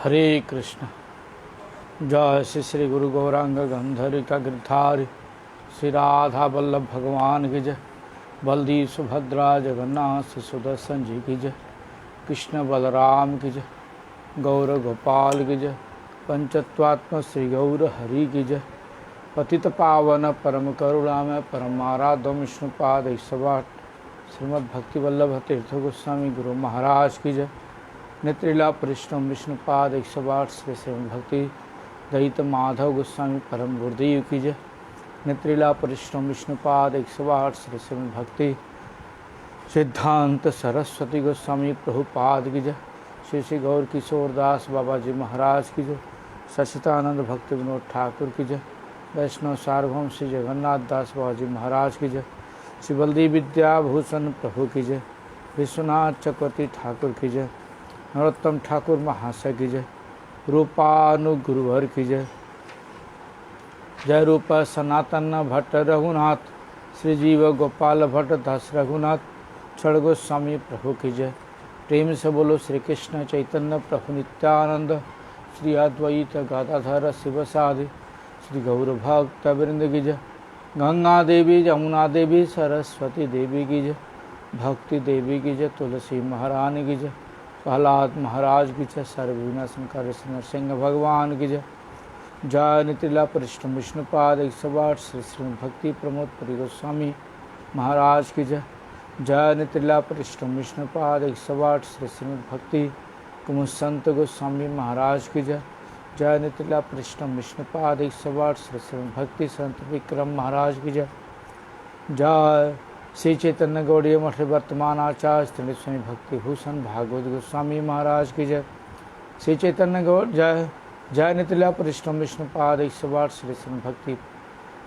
हरे कृष्ण। जय श्री श्री गुरु गौरांग गंधर्विका गिरधारी श्री राधा वल्लभ भगवान की जय। बलदेव सुभद्रा जगन्नाथ सुदर्शन जी की जय। कृष्ण बलराम की जय। गौर गोपाल की जय। पंचत्वात्म श्री गौर हरि की जय। पतित पावन परम करुणामय परम आराध्य विष्णुपाद 108 श्रीमद् भक्ति वल्लभ तीर्थ गोस्वामी गुरु महाराज की जय। नेत्रीला परिश्रम विष्णुपाद 108 श्री श्रीमद् भक्ति दयित माधव गोस्वामी परम गुरुदेव की जय। नेत्रीला परिश्रम विष्णुपाद 108 श्री श्रीमद् भक्ति सिद्धांत सरस्वती गोस्वामी प्रभुपाद की जय। श्री श्री गौर किशोर दास बाबा जी महाराज की जय। सचितानंद भक्ति विनोद ठाकुर की जय। वैष्णव सार्वभौम श्री जगन्नाथ दास बाबा जी महाराज की जय। श्री बलदेव विद्याभूषण प्रभु की जय। विश्वनाथ चक्रवर्ती ठाकुर की जय। नरोत्तम ठाकुर महाशय की जय। रूपानुगुरुवर की जय। जय रूप सनातन भट्ट रघुनाथ श्री जीव गोपाल भट्ट दास रघुनाथ छड़ गोस्वामी प्रभु की जय। प्रेम से बोलो श्री कृष्ण चैतन्य प्रभु नित्यानंद श्री अद्वैत गदाधर शिवसादि श्री गौर भक्त वृंद की जय। गंगा देवी जमुना देवी सरस्वती देवी की जय। भक्ति देवी की जय। तुलसी महारानी की जय। प्रहलाद महाराज की जय। सर्वविघ्न शंकर नरसिंह भगवान की जय। जय नितिला परिश्रम विष्णुपाद 108 श्री श्रीमद् भक्ति प्रमोद पुरी गोस्वामी महाराज की जय। जय नितिला परिश्रम विष्णुपाद 108 श्री श्रीमद् भक्ति कुमुद संत गोस्वामी महाराज की जय। जय नितिला परिश्रम विष्णुपाद 108 श्री श्रीमद् भक्ति संत विक्रम महाराज की जय। जय श्री चैतन्य गौड़ीय मठ वर्तमान आचार्य त्रिनेत्र स्वामी भक्ति भूषण भागवत गोस्वामी महाराज की जय। श्री चैतन्य गौड़ जय। जय नितिला परिश्रम विष्णुपाद 108 श्री श्रीमद् भक्ति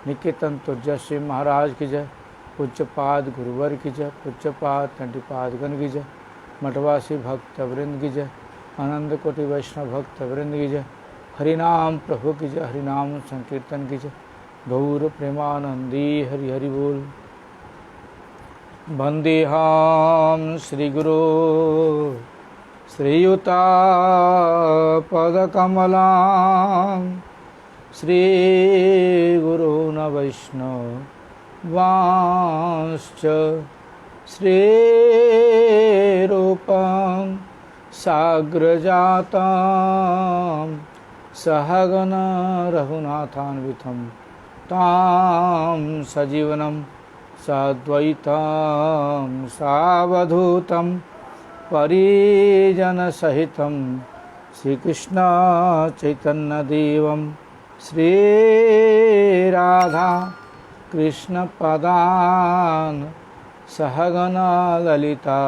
निकेतन तुर्जस्वी महाराज की जय। पूज्यपाद गुरुवर की जय। पूज्यपाद चंडीपादगण की जय। मठवासी भक्त वृंद की जय। आनंद कोटि वैष्णव भक्त वृंद की जय। हरिनाम प्रभु की जय। हरिनाम संकीर्तन की जय। गौर प्रेमानंदी हरि हरि बोल। वंदेहम श्री गुरु श्रीयुता पदकमलां श्री गुरून् वैष्णव वांश्च श्री रूपं साग्रजातं सहगण रघुनाथान्वितं तां सजीवनं साद्वैतं सावधूतं परिजन सहितं श्रीकृष्ण चैतन्यदेवं श्री राधा कृष्ण पदान् सहगण ललिता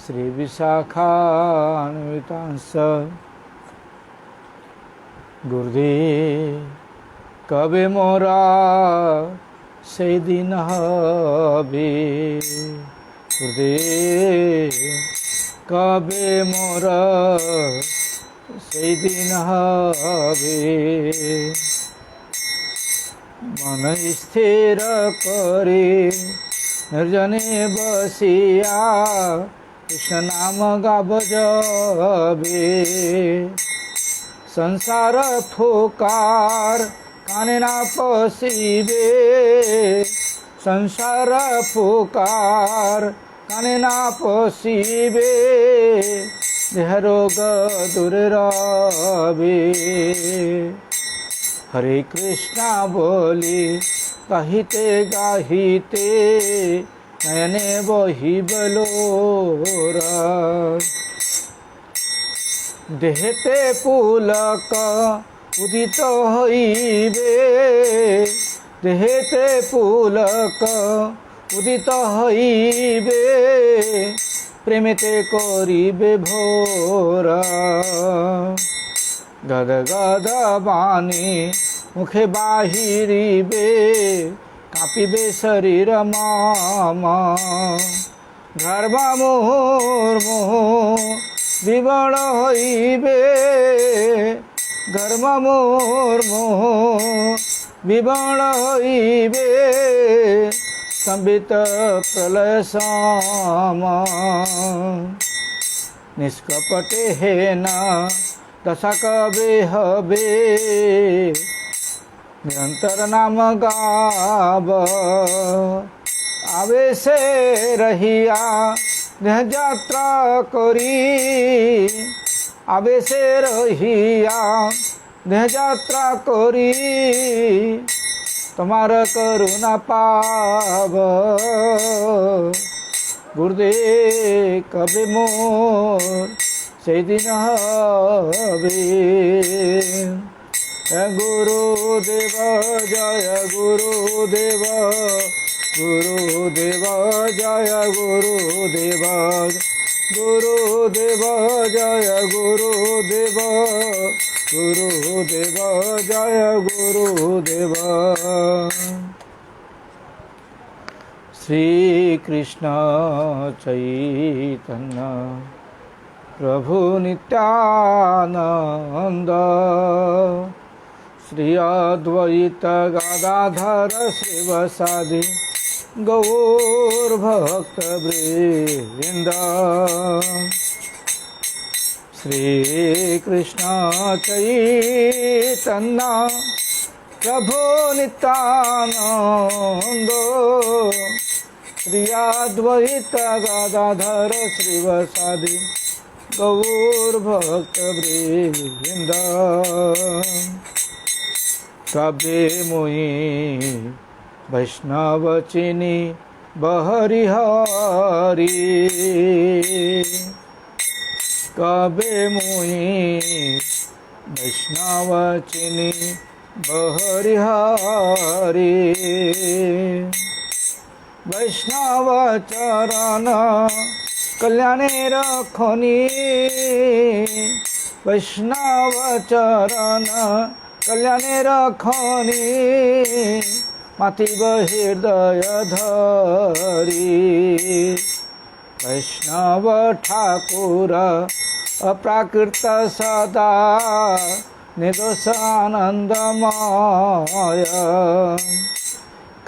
श्री विशाखान्वितांस। गुरुदेव कবে मोरा সেই দিন হবে। गुरुदेव कবে মোরা সেই দিন হবে। मन স্থির করে निर्जने बसिया कृष्ण नाम गाब जबे। संसार फुकार काने ना पशिबे। संसार फुकार काने ना पशिबे। देह रोग दूर रबे। हरे कृष्णा बोली कहिते गाहिते नयने बहिबलोरा। देहते पुलक उदित हईबे। देहते पुलक उदित हईबे। प्रेमेते करिबे भोरा। गद गद बाणी मुखे बाहिरिबे। कापिबे शरीर मम। गर्भ मुहुर्मुहु विवल हईबे। गर्भ मुहुर्मुहु विवल हईबे। संबित प्रलय सम। निष्कपटे हेन दशक बेहबे निरंतर नाम गाव आवे से रहिया देह यात्रा करी आवे से रहिया देह यात्रा करी तुम्हार करुणा पाव गुरुदेव कभी मोर से दिन हवे गुरुदेव जय गुरुदेव गुरुदेव जय गुरुदेव गुरुदेव जय गुरुदेव गुरुदेव जय गुरुदेव। श्री कृष्ण चैतन्य प्रभु नित्यानंद श्री अद्वैत गदाधर श्रीवासादि गौर भक्त वृंद। श्री कृष्ण चैतन्य प्रभु नित्यानंद श्री अद्वैत गदाधर श्रीवासादि गौर भक्त वृंद। कबे मुई वैष्णव चिनी बहरिहरि कबे मुई वैष्णव चिनी बहरिहरि वैष्णव चरण कल्याणे रखनी वैष्णव चरण कल्याणे रखनी मातिब हृदय धरी वैष्णव ठाकुर अप्राकृत सदा निर्दोष आनंदमय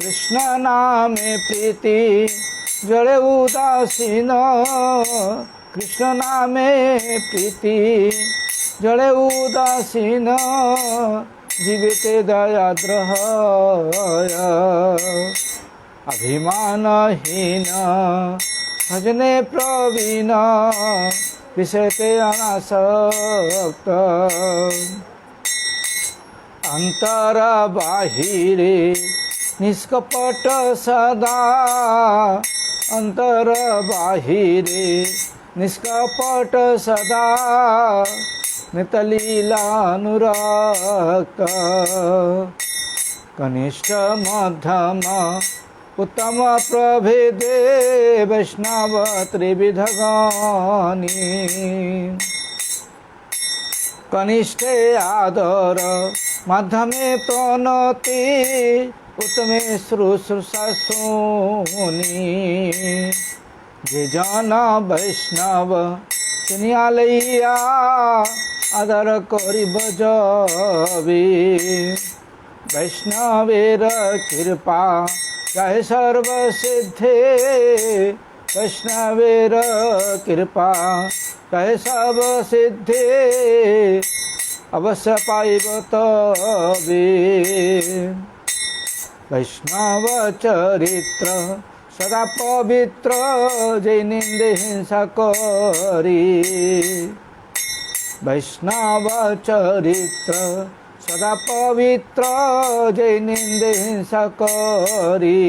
कृष्ण नामे प्रीति जड़े उदासीन कृष्ण नामे प्रीति जड़े उदासीन जीविते दयाद्रह अभिमानहीन भजने प्रवीण विषयते अनासक्त अंतर बाहिरे निष्कपट सदा अंतर बाहिरे निष्कपट सदा नितलीलानुरक्त कनिष्ठ मध्यम उत्तम प्रभेदे वैष्णव त्रिविधगानी कनिष्ठे आदर मध्यमे प्रणति उत्तमे शुश्रूषा सुनी जे जन वैष्णव सुनिया लैया आदर करी बजबी वैष्णवेर कृपा चाहे सर्व सिद्धे वैष्णवेर कृपा चाहे सब सिद्धे अवश्य पाइब तबे वैष्णव चरित्र सदा पवित्र जय निंदे हिंसा करी वैष्णव चरित्र सदा पवित्र जय निंदे हिंसा करी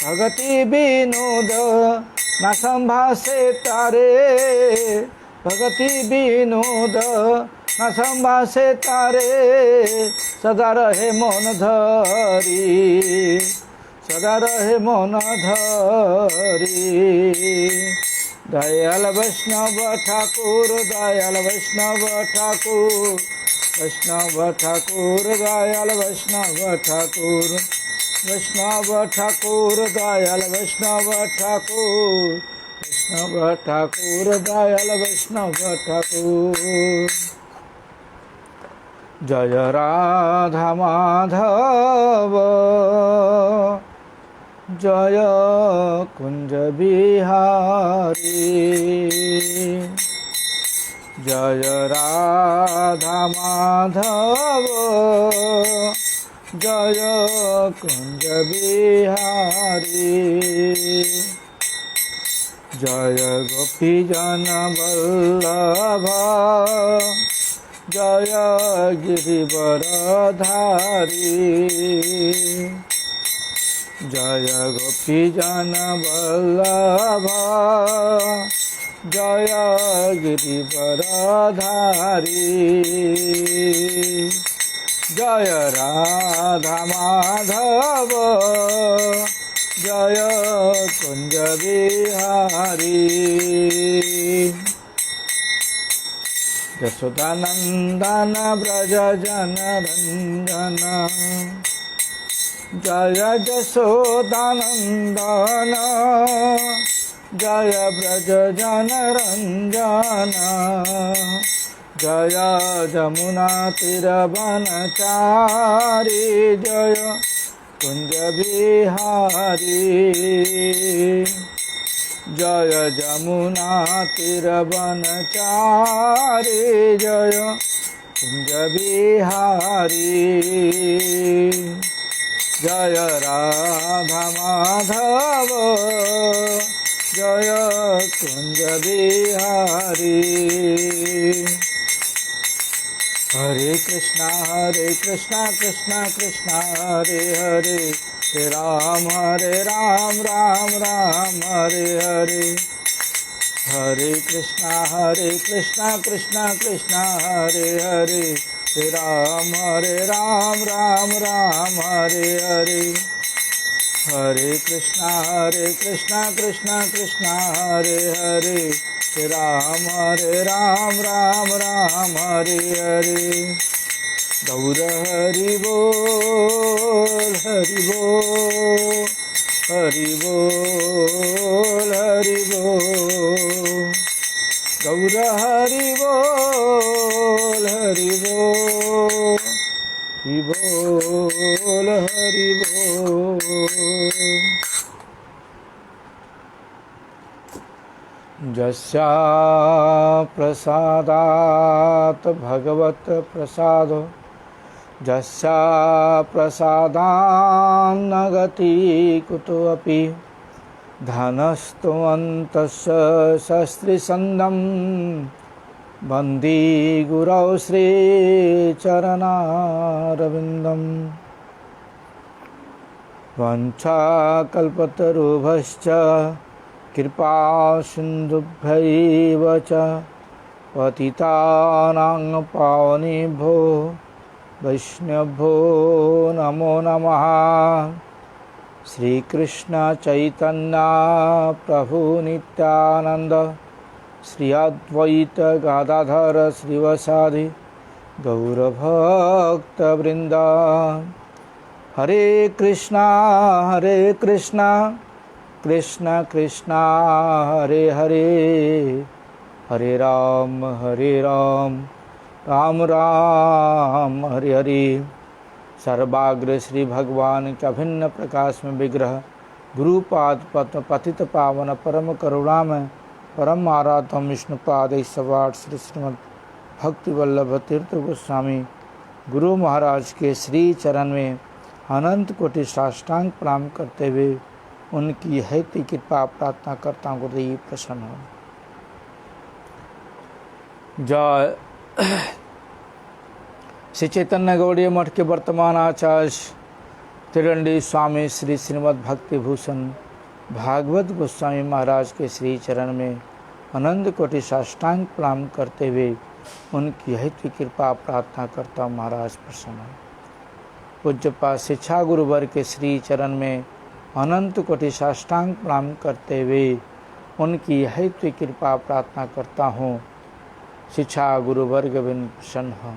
भगति विनोद न संभाषे तारे भगति विनोद न संभाषे तारे सदा रहे मन धरी सदा रहे मन धरी दयाल वैष्णव ठाकुर दयाल वैष्णव ठाकुर वैष्णव ठाकुर दयाल वैष्णव ठाकुर वैष्णव ठाकुर दयाल वैष्णव ठाकुर वैष्णव ठाकुर दयाल वैष्णव ठाकुर। जय राधा माधव जय कुंज बिहारी जय राधा माधव जय कुंज बिहारी जय गोपी जन वल्लभ जय गिरिवरधारी जय गोपी जन वल्लभ जय गिरिवरधारी जय राधा माधव जय कुंज बिहारी यशोदानंदन व्रज जन रंजन जय यशोदानंदन जय व्रज जन रंजन जय जमुना तीरवनचारी जय कुंज बिहारी जय जमुना तीरवनचारी जय कुंज बिहारी जय राधा माधव जय कुंज बिहारी हरे कृष्णा कृष्णा कृष्णा हरे हरे राम राम राम हरे हरे हरे कृष्णा कृष्णा कृष्णा हरे हरे राम राम राम हरे हरे हरे कृष्णा कृष्णा कृष्णा हरे हरे राम राम हरे हरे गौर हरि बोल हरि बोल हरि बोल हरि बोल गौर हरि बोल हरि बोल हरि बोल हरि बोल यस्या प्रसादात् भगवत प्रसादो यस्या प्रसादान्न गति कुतोऽपि धनस्तुवन्तस्य शस्त्रिसन्दं वन्दे गुरौ श्रीचरणारविन्दं वाञ्छाकल्पतरुभ्यश्च कृपा सिन्धुभ्यैव च पतितानां पावनेभ्यो वैष्णवो नमो नमः श्रीकृष्ण चैतन्य प्रभु नित्यानंद श्री अद्वैत गदाधर श्रीवासादि गौरभक्तवृंद हरे कृष्णा कृष्ण कृष्ण हरे हरे हरे राम राम राम हरे हरे सर्वाग्र श्री भगवान के अभिन्न प्रकाश में विग्रह गुरुपाद पद्म पतित पावन परम करुणामय परम आराधम विष्णुपाद सवाट श्री श्रीमद भक्ति वल्लभ तीर्थ गोस्वामी गुरु महाराज के श्री चरण में अनंत कोटि साष्टांग प्रणाम करते हुए उनकी हैती कृपा प्रार्थना करता हूँ। गुरुदेव प्रसन्न हो। जय श्री चैतन्य गौड़ीय मठ के वर्तमान आचार्य त्रिदंडी स्वामी श्री श्रीमद् भक्ति भूषण भागवत गोस्वामी महाराज के श्री चरण में अनंत कोटि साष्टांग प्रणाम करते हुए उनकी हैती कृपा प्रार्थना करता हूँ। महाराज प्रसन्न हो। पूज्यपाद शिक्षा गुरुवर के श्री चरण में अनंत कोटि साष्टांग प्रणाम करते हुए उनकी हैत्य कृपा प्रार्थना करता हूँ। शिक्षा गुरुवर्ग बिन प्रसन्न हो।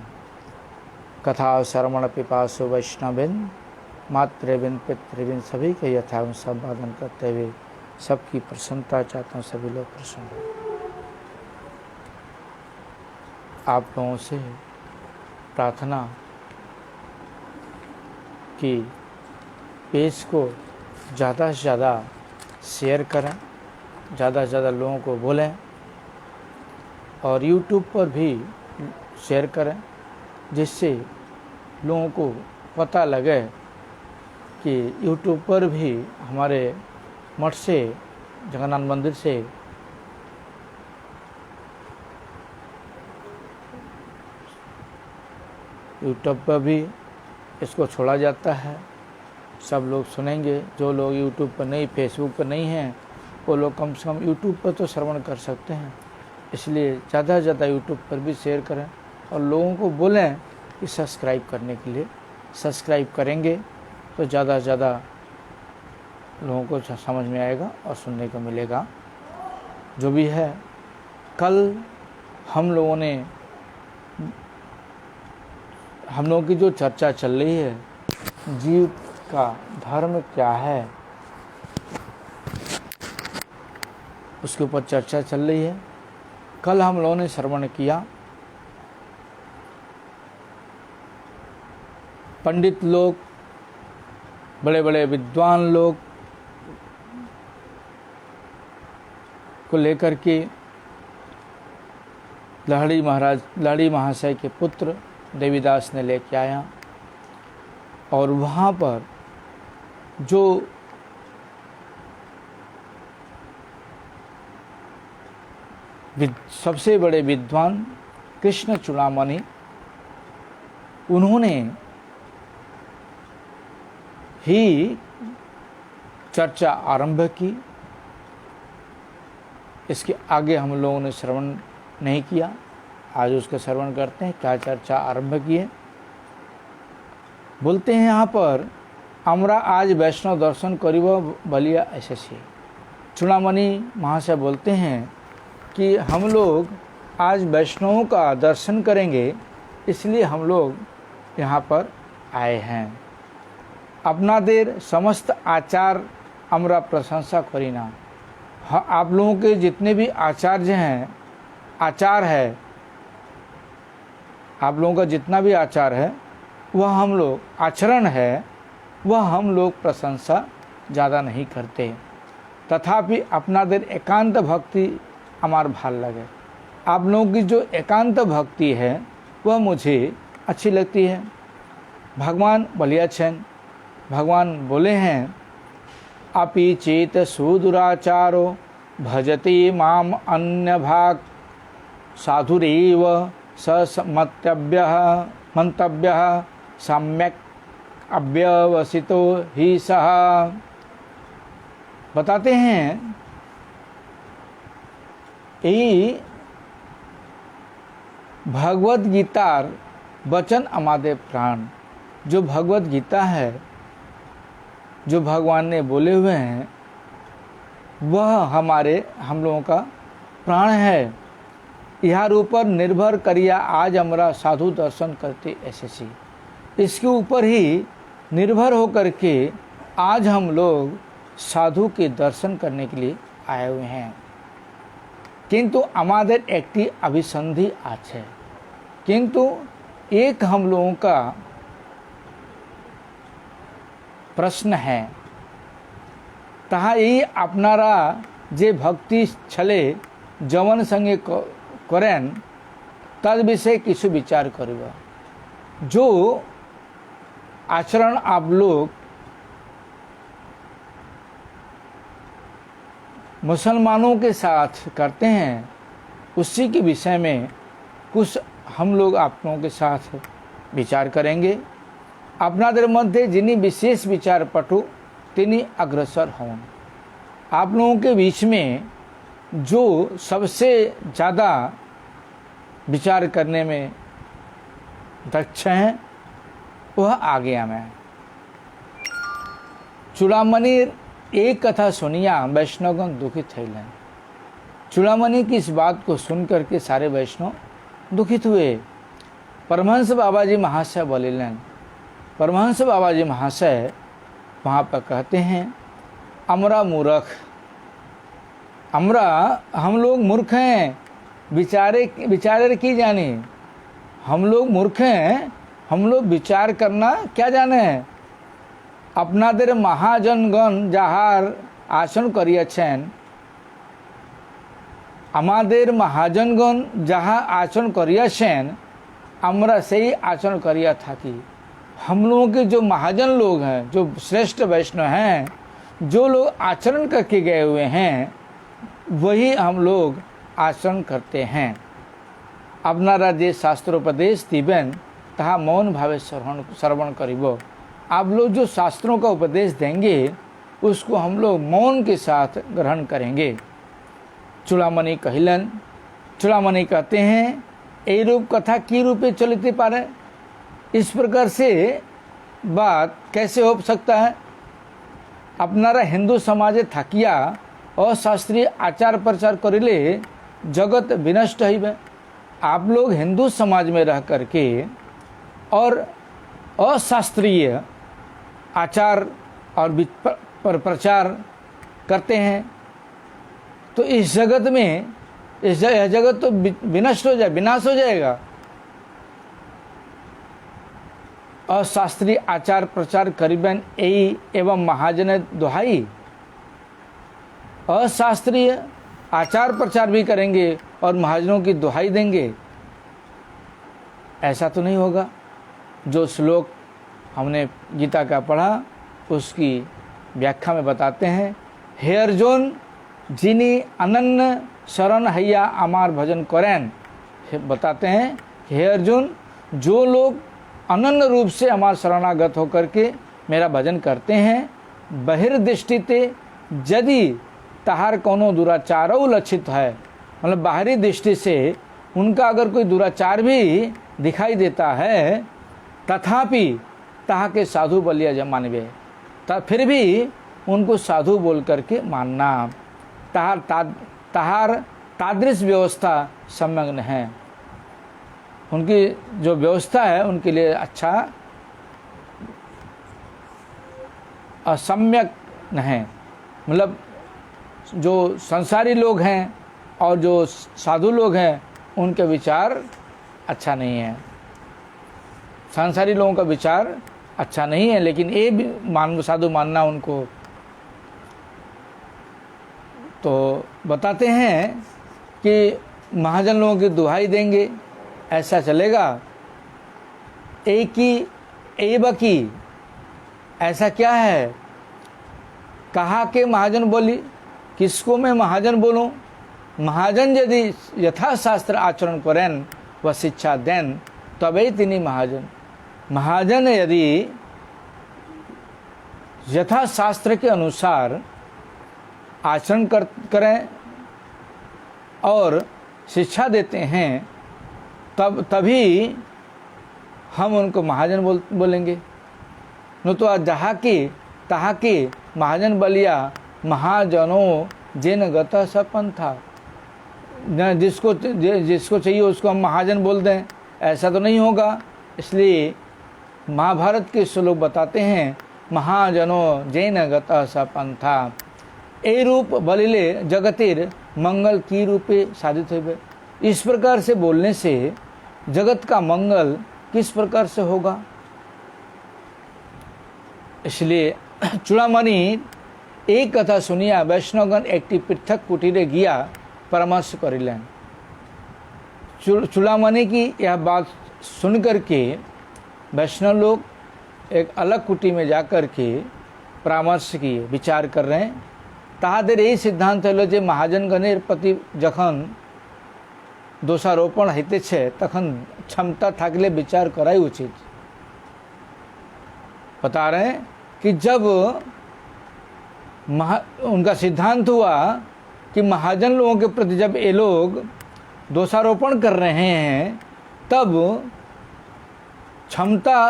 कथा श्रवण पिपासु वैष्णविन मातृविन पितृविन सभी के यथावत संपादन करते हुए सबकी प्रसन्नता चाहता हूँ। सभी लोग प्रसन्न हो। आप लोगों से प्रार्थना कि पेज को ज़्यादा से ज़्यादा शेयर करें, ज़्यादा से ज़्यादा लोगों को बोलें और YouTube पर भी शेयर करें, जिससे लोगों को पता लगे कि YouTube पर भी हमारे मठ से, जगन्नाथ मंदिर से YouTube पर भी इसको छोड़ा जाता है। सब लोग सुनेंगे। जो लोग YouTube पर नहीं, Facebook पर नहीं हैं, वो लोग कम से कम YouTube पर तो श्रवण कर सकते हैं। इसलिए ज़्यादा से ज़्यादा YouTube पर भी शेयर करें और लोगों को बोलें कि सब्सक्राइब करने के लिए। सब्सक्राइब करेंगे तो ज़्यादा से ज़्यादा लोगों को समझ में आएगा और सुनने को मिलेगा। जो भी है, कल हम लोगों की जो चर्चा चल रही है, जीव का धर्म क्या है, उसके ऊपर चर्चा चल रही है। कल हम लोगों ने श्रवण किया, पंडित लोग, बड़े बड़े विद्वान लोग को लेकर के लहड़ी महाशय के पुत्र देवीदास ने लेके आया, और वहाँ पर जो सबसे बड़े विद्वान कृष्ण चूड़ामणि, उन्होंने ही चर्चा आरंभ की। इसके आगे हम लोगों ने श्रवण नहीं किया, आज उसका श्रवण करते हैं। क्या चर्चा आरंभ की है, बोलते हैं यहाँ पर, हमरा आज वैष्णव दर्शन करीब बलिया ऐसे चूड़ामणि महाशय बोलते हैं कि हम लोग आज वैष्णवों का दर्शन करेंगे, इसलिए हम लोग यहाँ पर आए हैं। अपना देर समस्त आचार हमरा प्रशंसा करीना। आप लोगों के जितने भी आचार्य हैं, आचार है, आप लोगों का जितना भी आचार है, वह हम लोग, आचरण है, वह हम लोग प्रशंसा ज़्यादा नहीं करते। तथापि अपना देर एकांत भक्ति हमार भाल लगे। आप लोगों की जो एकांत भक्ति है वह मुझे अच्छी लगती है। भगवान बलिया छन, भगवान बोले हैं, अपि चेत सुदुराचारो भजते माम अन्य भाग साधुरेव मंतव्य सम्यक अव्यवसितो ही सह। बताते हैं, यही भगवत गीतार वचन अमादे प्राण। जो भगवत गीता है, जो भगवान ने बोले हुए हैं, वह हम लोगों का प्राण है। यह ऊपर निर्भर करिया आज हमरा साधु दर्शन करते ऐसे। इसके ऊपर ही निर्भर होकर के आज हम लोग साधु के दर्शन करने के लिए आए हुए हैं। किंतु हमारे एकटी अभिसंधि आछे, किंतु एक हम लोगों का प्रश्न है, ताहा यही अपनारा जे भक्ति छले जवन संगे करें तद विषय किछु विचार करिबा। जो आचरण आप लोग मुसलमानों के साथ करते हैं, उसी के विषय में कुछ हम लोग आप लोगों के साथ विचार करेंगे। अपनाদের मध्य जिन्हीं विशेष विचार पटु तिन्हीं अग्रसर हों। आप लोगों के बीच में जो सबसे ज़्यादा विचार करने में दक्ष हैं, वह आगे में। चूड़ामणि एक कथा सुनिया वैष्णवगण दुखित थैलन। चूड़ामणि की इस बात को सुन करके सारे वैष्णव दुखित हुए। परमहंस बाबाजी महाशय बोलेलन। परमहंस बाबाजी महाशय वहाँ पर कहते हैं, हमरा मूर्ख, हम लोग मूर्ख हैं, विचारे की जाने। हम लोग मूर्ख हैं, हम लोग विचार करना क्या जाने। अपनादेर महाजनगण जहार आसन करिएछेन आमादेर महाजनगण जहाँ आचरण करियाছেন আমরা সেই आचरण करिया থাকি। हम लोगों के जो महाजन लोग हैं, जो श्रेष्ठ वैष्णव हैं, जो लोग आचरण करके गए हुए हैं, वही हम लोग आचरण करते हैं। अपनारा जे शास्त्रोपदेश दिबेन तहा मौन भावे श्रवण करिबो। आप लोग जो शास्त्रों का उपदेश देंगे उसको हम लोग मौन के साथ ग्रहण करेंगे। चूड़ामणि कहिलन, चूड़ामणि कहते हैं ए रूप कथा की रूपे चलते पारे। इस प्रकार से बात कैसे हो सकता है? अपनारा हिंदू समाजे थाकिया अशास्त्रीय आचार प्रचार करिले जगत विनष्ट है। आप लोग हिंदू समाज में रह करके और अशास्त्रीय आचार और पर प्रचार करते हैं तो इस जगत में यह जगत तो विनष्ट हो जाए, विनाश हो जाएगा। अशास्त्रीय आचार प्रचार करीबन यही एवं महाजन दुहाई। अशास्त्रीय आचार प्रचार भी करेंगे और महाजनों की दुहाई देंगे, ऐसा तो नहीं होगा। जो श्लोक हमने गीता का पढ़ा उसकी व्याख्या में बताते हैं, हे अर्जुन जिनी अनन्य शरण हैया अमार भजन करें। बताते हैं हे अर्जुन, जो लोग अनन्य रूप से हमार शरणागत होकर के मेरा भजन करते हैं, बहिर्दृष्टिते यदि तहार कोनो दुराचार लक्षित है, मतलब बाहरी दृष्टि से उनका अगर कोई दुराचार भी दिखाई देता है, तथापि तहा के साधु बलिया मानवे, फिर भी उनको साधु बोल करके मानना। तहार तादृश व्यवस्था सम्यक है। उनकी जो व्यवस्था है उनके लिए अच्छा असम्यक है। मतलब जो संसारी लोग हैं और जो साधु लोग हैं उनके विचार अच्छा नहीं है। संसारी लोगों का विचार अच्छा नहीं है, लेकिन ये भी साधु मानना उनको। तो बताते हैं कि महाजन लोगों की दुहाई देंगे, ऐसा चलेगा? एक ही एवकी, ऐसा क्या है? कहा के महाजन बोली, किसको मैं महाजन बोलूं? महाजन यदि यथाशास्त्र आचरण करें व शिक्षा दें तभी तिनी महाजन। महाजन यदि यथाशास्त्र के अनुसार आचरण करें और शिक्षा देते हैं तभी हम उनको महाजन बोलेंगे। न तो जहाँ की तहाँ की महाजन बलिया महाजनों जिन गता सपन था। न जिसको चाहिए उसको हम महाजन बोल दें, ऐसा तो नहीं होगा। इसलिए महाभारत के श्लोक बताते हैं, महाजनों जैन गता सपन था ए रूप बलिले जगतिर मंगल की रूपे साधित हुए। इस प्रकार से बोलने से जगत का मंगल किस प्रकार से होगा? इसलिए चूड़ामणि एक कथा सुनिया वैष्णवगण एक पृथक कुटीरे गया परामर्श करिलें। चूड़ामणि की यह बात सुन करके वैष्णव लोग एक अलग कुटी में जाकर के परामर्श किए, विचार कर रहे हैं। ताहादेर यही सिद्धांत हलो जे महाजनगणेर प्रति जखन दोषारोपण होते छे तखन क्षमता थाकले विचार कराई उचित। बता रहे हैं कि जब उनका सिद्धांत हुआ कि महाजन लोगों के प्रति जब ये लोग दोषारोपण कर रहे हैं तब क्षमता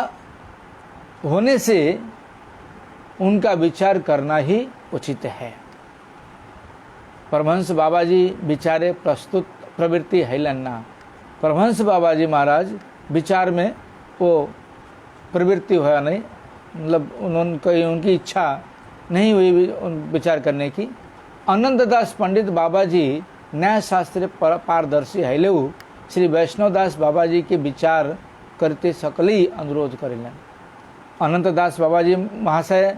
होने से उनका विचार करना ही उचित है। परमहंस बाबा जी विचारे प्रस्तुत प्रवृत्ति हैलन्ना। परमहंस बाबा जी महाराज विचार में वो प्रवृत्ति हुआ नहीं, मतलब उनकी इच्छा नहीं हुई विचार करने की। अनंतदास पंडित बाबा जी न्याय शास्त्र पारदर्शी हैलेऊ श्री वैष्णवदास बाबा जी के विचार करते सकली अनुरोध करें। अनंतदास बाबा जी महाशय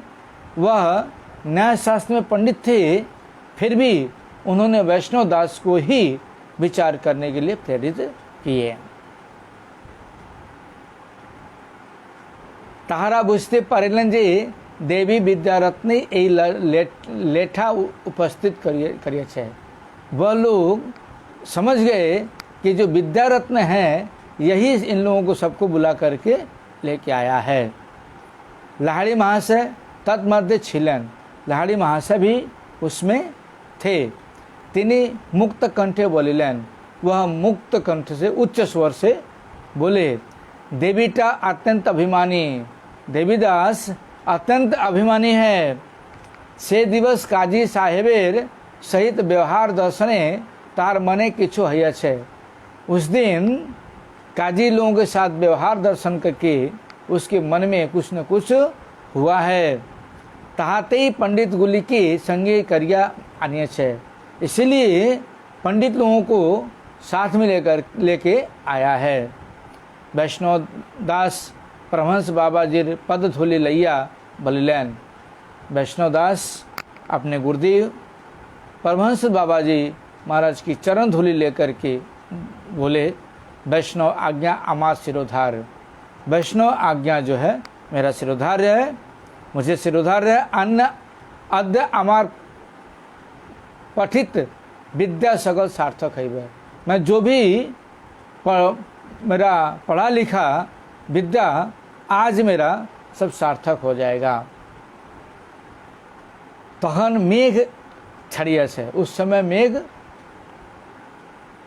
वह न्याय शास्त्र में पंडित थे, फिर भी उन्होंने वैष्णव दास को ही विचार करने के लिए प्रेरित किए। ताहारा बुझते पारिलन जे देवी विद्यारत्न ए लेठा उपस्थित करिए छे। वह लोग समझ गए कि जो विद्यारत्न है यही इन लोगों को सबको बुला करके लेके आया है। लाहड़ी महाशय तत्मध्य छिलन, लाहड़ी महाशय भी उसमें थे। तिनी मुक्त कंठे बोलिलन, वह मुक्त कंठ से उच्च स्वर से बोले, देवीटा अत्यंत अभिमानी, देवीदास अत्यंत अभिमानी है। से दिवस काजी साहेबेर सहित व्यवहार दर्शने तार मने किछु हइया छे। उस दिन काजी लोगों के साथ व्यवहार दर्शन करके उसके मन में कुछ न कुछ हुआ है। तहाते ही पंडित गुली की संगे करिया आनिया छे, इसलिए पंडित लोगों को साथ में लेके आया है। वैष्णव दास परमहंस बाबा जी पद धूलि लैया बलिलैन। वैष्णव दास अपने गुरुदेव परमहंस बाबा जी महाराज की चरण धूलि लेकर के बोले, वैष्णव आज्ञा अमार सिरोधार। वैष्णव आज्ञा जो है मेरा सिरोधार्य है, मुझे सिरोधार्य है। अन्न अद्य अमार पठित विद्या सगल सार्थक है। मैं जो भी मेरा पढ़ा लिखा विद्या आज मेरा सब सार्थक हो जाएगा। तहन मेघ छड़िया से, उस समय मेघ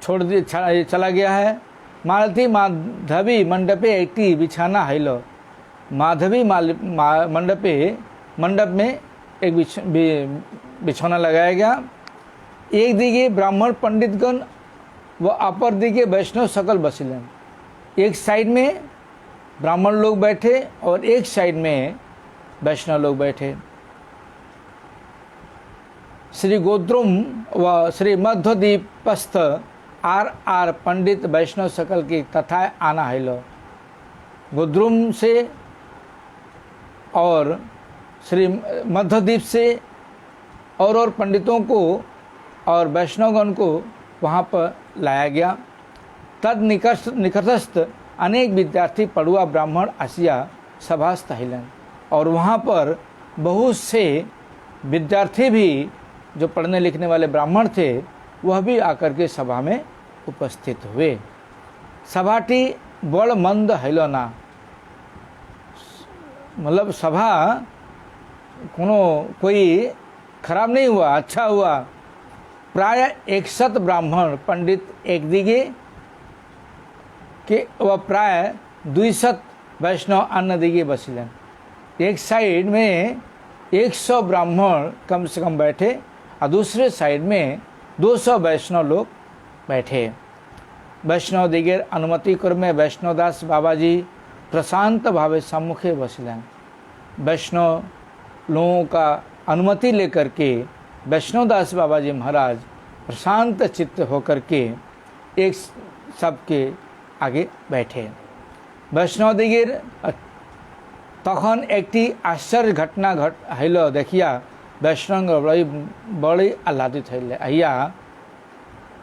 छोड़ दिए चला गया है। मालती माधवी मंडपे एकटी बिछाना हैलो। माधवी मंडप में एक बिछौना लगाया गया। एक दिगे ब्राह्मण पंडितगण व अपर दिगे वैष्णव सकल बसिलन। एक साइड में ब्राह्मण लोग बैठे और एक साइड में वैष्णव लोग बैठे। श्री गोद्रुम व श्री मध्वदीपस्थ आर पंडित वैष्णव सकल की तथा आना हैलो। गोद्रुम से और श्री मध्वदीप से और पंडितों को और वैष्णवगण को वहाँ पर लाया गया। तद निकटस्थ अनेक विद्यार्थी पढ़ुआ ब्राह्मण आसिया सभास्थ हिलन, और वहाँ पर बहुत से विद्यार्थी भी जो पढ़ने लिखने वाले ब्राह्मण थे वह भी आकर के सभा में उपस्थित हुए। सभाटी बड़ मंद हैलो ना, मतलब सभा कोई खराब नहीं हुआ, अच्छा हुआ। प्राय 100 ब्राह्मण पंडित एक दिगे के व प्राय 200 वैष्णव अन्य दिगे बसिलन। एक साइड में 100 ब्राह्मण कम से कम बैठे और दूसरे साइड में 200 वैष्णव लोग बैठे। वैष्णव दिगेर अनुमति क्रमे वैष्णवदास बाबाजी प्रशांत भावे सम्मुखे बसिलन। वैष्णव लोगों का अनुमति लेकर के वैष्णवदास बाबाजी महाराज प्रशांत चित्त होकर के एक सबके आगे बैठे। वैष्णव दिगेर तखन एकटी आश्चर्य घटना हैलो देखिया वैष्णव बड़ी आह्लादित हैले। अहिया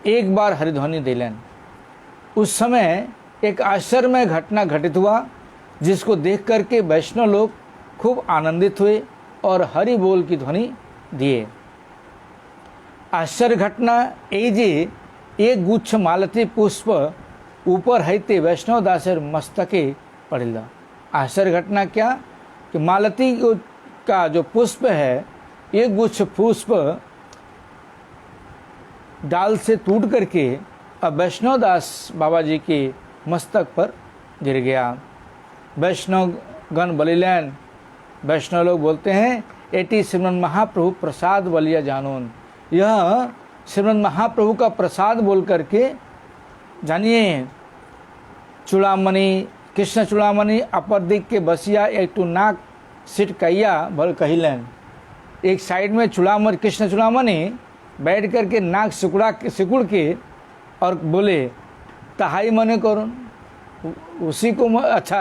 एक बार हरिध्वनि दिलन। उस समय एक आश्चर्यमय घटना घटित हुआ जिसको देख करके वैष्णव लोग खूब आनंदित हुए और हरि बोल की ध्वनि दिए। आश्चर्य घटना ये जे एक गुच्छ मालती पुष्प ऊपर हैते वैष्णव दासेर मस्तके पड़िल। आश्चर्य घटना क्या कि मालती का जो पुष्प है एक गुच्छ पुष्प डाल से टूट करके अब वैष्णव दास बाबा जी के मस्तक पर गिर गया। वैष्णव गण बलिलैन, वैष्णव लोग बोलते हैं एटी श्रीमन महाप्रभु प्रसाद बलिया जानून। यह श्रीमन महाप्रभु का प्रसाद बोल करके जानिए। चूड़ामणि कृष्ण चूड़ामणि अपर दिक के बसिया एक टू नाक सिट कैया भल कहिलन। एक साइड में चूड़ामणि कृष्ण चूड़ामणि बैठ करके नाक सिकुड़ के और बोले तहाई मने करो, उसी को अच्छा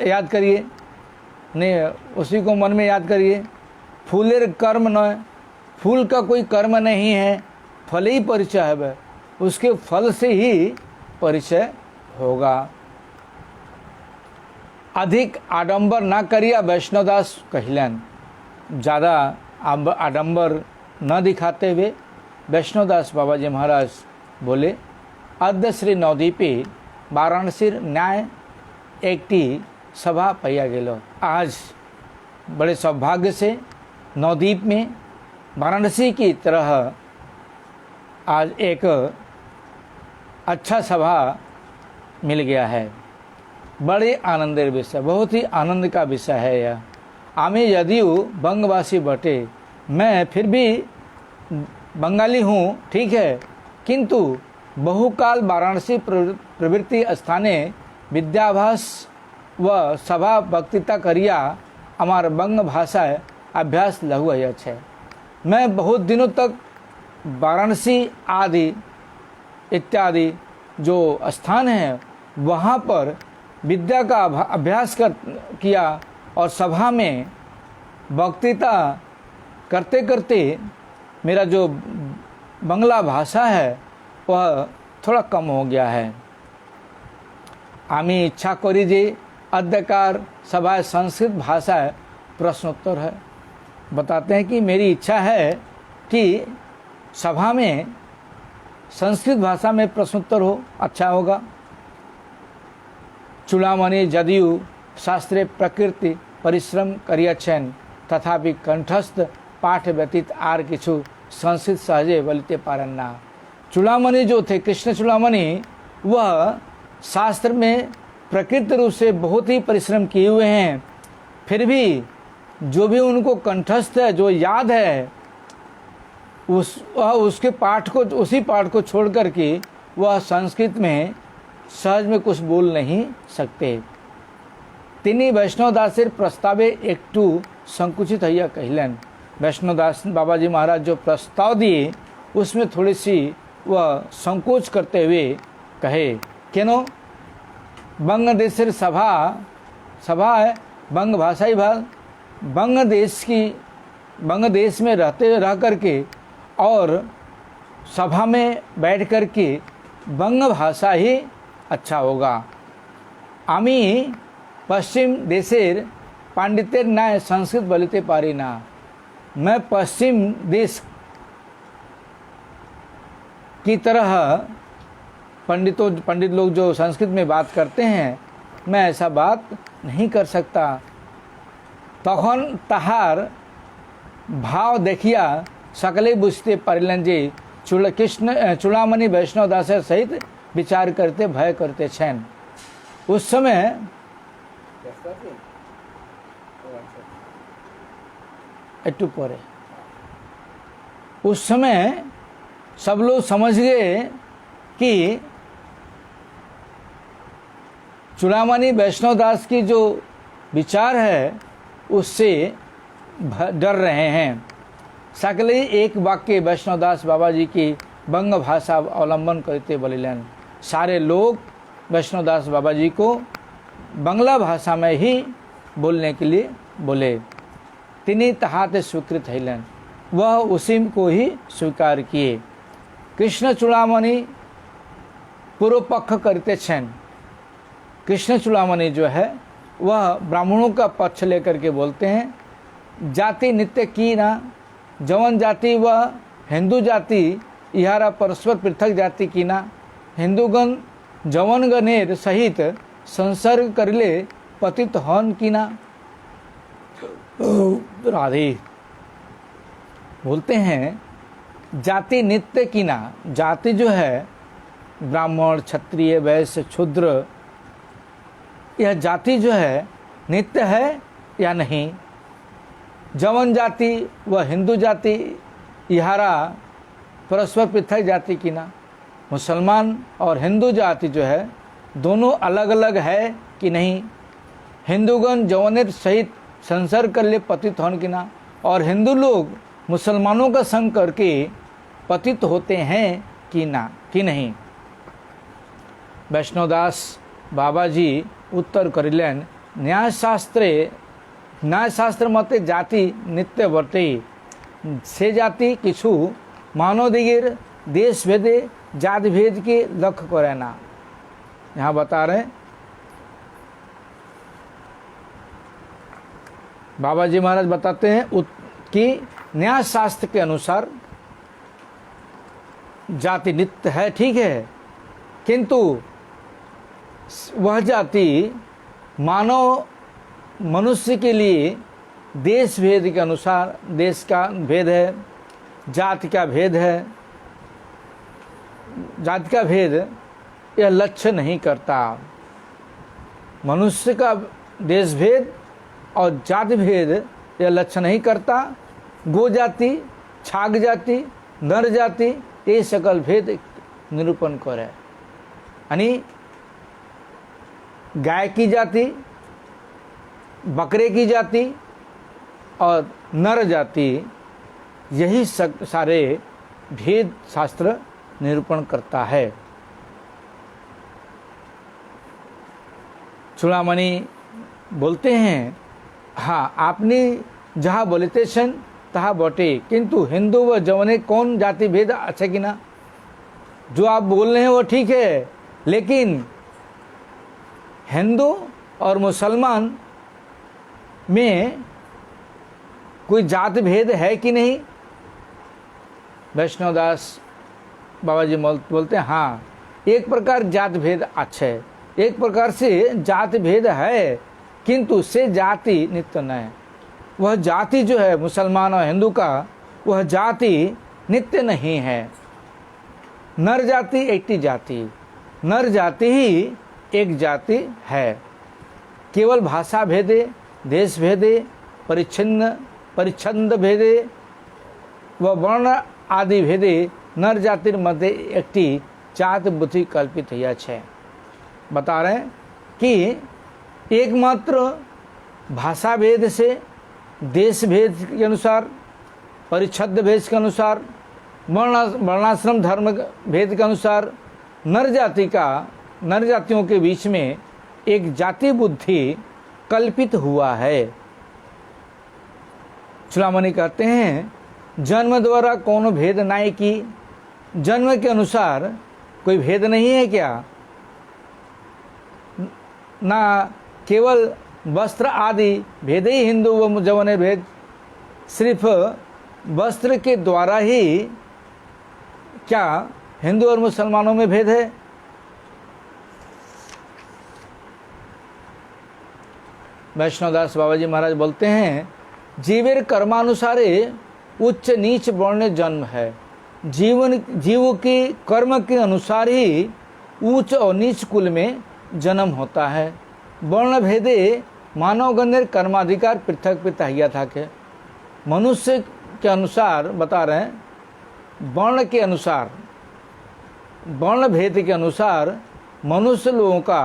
याद करिए, नहीं उसी को मन में याद करिए। फूलेर कर्म न, फूल का कोई कर्म नहीं है, फल ही परिचय है, उसके फल से ही परिचय होगा। अधिक आडंबर ना करिया वैष्णवदास कहलन। ज़्यादा आडंबर न दिखाते हुए वैष्णवदास बाबा जी महाराज बोले, अद्य श्री नवद्वीपे वाराणसी न्याय एक सभा पाया गेलो। आज बड़े सौभाग्य से नवद्वीप में वाराणसी की तरह आज एक अच्छा सभा मिल गया है। बड़े आनंदेर विषय, बहुत ही आनंद का विषय है यह। आमी यदियो बंगवासी बटे, मैं फिर भी बंगाली हूँ, ठीक है, किंतु बहुकाल वाराणसी प्रवृत्ति स्थाने विद्याभ्यास व सभा वक्तृता करिया हमार बंग भाषा अभ्यास लघु है। मैं बहुत दिनों तक वाराणसी आदि इत्यादि जो स्थान है वहाँ पर विद्या का अभ्यास किया और सभा में वक्तृता करते करते मेरा जो बंगला भाषा है वह थोड़ा कम हो गया है। आमी इच्छा करी जे अध्यकार सभा संस्कृत भाषा प्रश्नोत्तर है। बताते हैं कि मेरी इच्छा है कि सभा में संस्कृत भाषा में प्रश्नोत्तर हो, अच्छा होगा। चूड़ामणि जदियु शास्त्रे प्रकृति परिश्रम करियछन, तथापि कंठस्थ पाठ व्यतीत आर किछु संस्कृत सहजे बोलते पारन्ना। चूड़ामणि जो थे, कृष्ण चूड़ामणि, वह शास्त्र में प्रकृति रूप से बहुत ही परिश्रम किए हुए हैं, फिर भी जो भी उनको कंठस्थ है, जो याद है, उसके पाठ को, उसी पाठ को छोड़ करके वह संस्कृत में सहज में कुछ बोल नहीं सकते। तिनी वैष्णवदासेर प्रस्तावे एकटू संकुचित हैया कहलन। वैष्णवदास बाबा जी महाराज जो प्रस्ताव दिए उसमें थोड़ी सी वह संकोच करते हुए कहे, क्यों बंग देशेर सभा है, बंग भाषा ही भाग, बंग देश में रह करके और सभा में बैठ करके बंग भाषा ही अच्छा होगा। आमी पश्चिम देशेर पांडितेर न्याय संस्कृत बोलते पारी ना। मैं पश्चिम देश की तरह पंडित लोग जो संस्कृत में बात करते हैं, मैं ऐसा बात नहीं कर सकता। तखन ताहार भाव देखिया सकले बुझते पारिलन जे कृष्ण चूड़ामणि वैष्णवदास सहित विचार करते भय करते छन। उस समय उस समय सब लोग समझ गए कि चूड़ामणि वैष्णवदास की जो विचार है उससे डर रहे हैं। सकले एक वाक्य वैष्णवदास बाबा जी की बंग भाषा अवलंबन करते बोलिलन। सारे लोग वैष्णवदास बाबा जी को बंगला भाषा में ही बोलने के लिए बोले। तिनी तहाते स्वीकृत हैलन, वह उसी को ही स्वीकार किए। कृष्ण चूड़ामणि पूर्व पक्ष करते छन। कृष्ण चूड़ामणि जो है वह ब्राह्मणों का पक्ष लेकर के बोलते हैं। जाति नित्य की ना, जवन जाति वह हिंदू जाति इहारा परस्पर पृथक जाति की ना। हिंदूगण जवन गणेर सहित संसर्ग करले पतित हन की ना। राधे बोलते हैं जाति नित्य की ना। जाति जो है ब्राह्मण क्षत्रिय वैश्य शूद्र, यह जाति जो है नित्य है या नहीं। जवन जाति व हिंदू जाति इहारा परस्पर पृथक जाति की ना। मुसलमान और हिंदू जाति जो है दोनों अलग अलग है कि नहीं। हिंदूगण जवनेर सहित संसर्ग कर ले पतित होने की ना, और हिंदू लोग मुसलमानों का संग करके पतित होते हैं कि ना कि नहीं। वैष्णवदास बाबा जी उत्तर करिलेन, न्यायशास्त्र मते जाति नित्य वर्ते। से जाति किछु मानवदिगेर देश भेदे जाति भेद के लक्ष्य को रहना। यहाँ बता रहे हैं बाबा जी महाराज बताते हैं कि न्याय शास्त्र के अनुसार जाति नित्य है, ठीक है, किंतु वह जाति मानव मनुष्य के लिए देश भेद के अनुसार, देश का भेद है, जाति का भेद है, जाति का भेद यह लक्ष्य नहीं करता। मनुष्य का देश भेद और जाति भेद यह लक्ष्य नहीं करता। गो जाति, छाग जाति, नर जाति ये सकल भेद निरूपण करे। यानी गाय की जाति, बकरे की जाति और नर जाति, यही सारे भेद शास्त्र निरूपण करता है। चूड़ामणि बोलते हैं, हाँ आपने जहाँ बोलते सन तहाँ बोटे, किंतु हिंदू व जवने कौन जाति भेद अच्छा कि ना? जो आप बोल रहे हैं वो ठीक है, लेकिन हिंदू और मुसलमान में कोई जाति भेद है कि नहीं? वैष्णवदास बाबा जी बोलते हैं, हाँ एक प्रकार जाति भेद अच्छा है, एक प्रकार से जाति भेद है, किंतु से जाति नित्य न है। वह जाति जो है मुसलमान और हिंदू का, वह जाति नित्य नहीं है। नर जाति एक जाति, नर जाति ही एक जाति है। केवल भाषा भेदे, देश भेदे, परिच्छंद भेदे व वर्ण आदि भेदे नर जातिर मध्य एकटी जाति बुद्धि कल्पित है। बता रहे हैं कि एकमात्र भाषा भेद से, देश भेद के अनुसार, परिच्छद भेद के अनुसार, वर्णाश्रम धर्म भेद के अनुसार नर जातियों के बीच में एक जाति बुद्धि कल्पित हुआ है। चूड़ामणि कहते हैं, जन्म द्वारा कोनो भेद नहीं की। जन्म के अनुसार कोई भेद नहीं है क्या? ना केवल वस्त्र आदि भेद ही हिंदू व जवने भेद, सिर्फ वस्त्र के द्वारा ही क्या हिंदू और मुसलमानों में भेद है? वैष्णवदास बाबा जी महाराज बोलते हैं, जीवेर कर्मानुसारे उच्च नीच वर्ण जन्म है। जीव के कर्म के अनुसार ही उच्च और नीच कुल में जन्म होता है। वर्ण भेदे मानवगण्य कर्माधिकार पृथक पिताहिया था के। मनुष्य के अनुसार बता रहे हैं, वर्ण के अनुसार, वर्ण भेद के अनुसार मनुष्य लोगों का